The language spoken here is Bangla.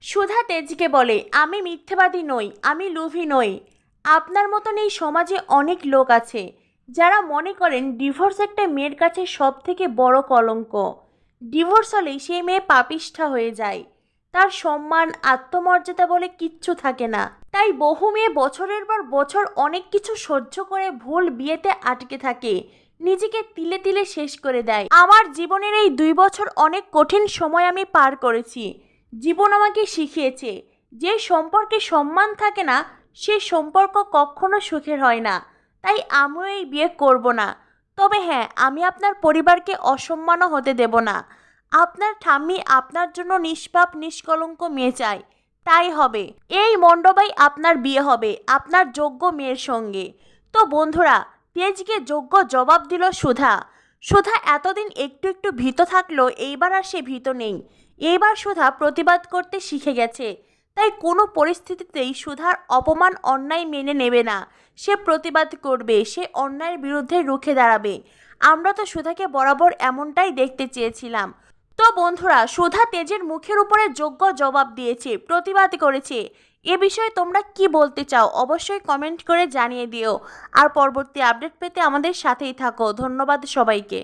সুধা তেজকে বলে, আমি মিথ্যেবাদী নই, আমি লোভী নই। আপনার মতন এই সমাজে অনেক লোক আছে যারা মনে করেন ডিভোর্স একটা মেয়ের কাছে সব থেকে বড় কলঙ্ক। ডিভোর্স হলেই সেই মেয়ে পাপিষ্ঠা হয়ে যায়, তার সম্মান আত্মমর্যাদা বলে কিচ্ছু থাকে না। তাই বহু মেয়ে বছরের পর বছর অনেক কিছু সহ্য করে ভুল বিয়েতে আটকে থাকে, নিজেকে তিলে তিলে শেষ করে দেয়। আমার জীবনের এই 2 বছর অনেক কঠিন সময় আমি পার করেছি। জীবন আমাকে শিখিয়েছে যে সম্পর্কে সম্মান থাকে না সে সম্পর্ক কখনো সুখের হয় না। তাই আমিও এই বিয়ে করব না। তবে হ্যাঁ, আমি আপনার পরিবারকে অসম্মানও হতে দেব না। আপনার ঠাম্মি আপনার জন্য নিষ্পাপ নিষ্কলঙ্ক মেয়ে চায়, তাই হবে। এই মণ্ডপেই আপনার বিয়ে হবে আপনার যোগ্য মেয়ের সঙ্গে। তো বন্ধুরা, তেজকে যোগ্য জবাব দিল সুধা। সুধা এতদিন একটু একটু ভীত থাকলো, এইবার আর সে ভীত নেই। এইবার সুধা প্রতিবাদ করতে শিখে গেছে। তাই কোনো পরিস্থিতিতেই সুধার অপমান অন্যায় মেনে নেবে না। সে প্রতিবাদ করবে, সে অন্যায়ের বিরুদ্ধে রুখে দাঁড়াবে। আমরা তো সুধাকে বরাবর এমনটাই দেখতে চেয়েছিলাম। তো বন্ধুরা, সুধা তেজের মুখের উপরে যোগ্য জবাব দিয়েছে, প্রতিবাদ করেছে। এ বিষয়ে তোমরা কি বলতে চাও অবশ্যই কমেন্ট করে জানিয়ে দিও। আর পরবর্তী আপডেট পেতে আমাদের সাথেই থাকো। ধন্যবাদ সবাইকে।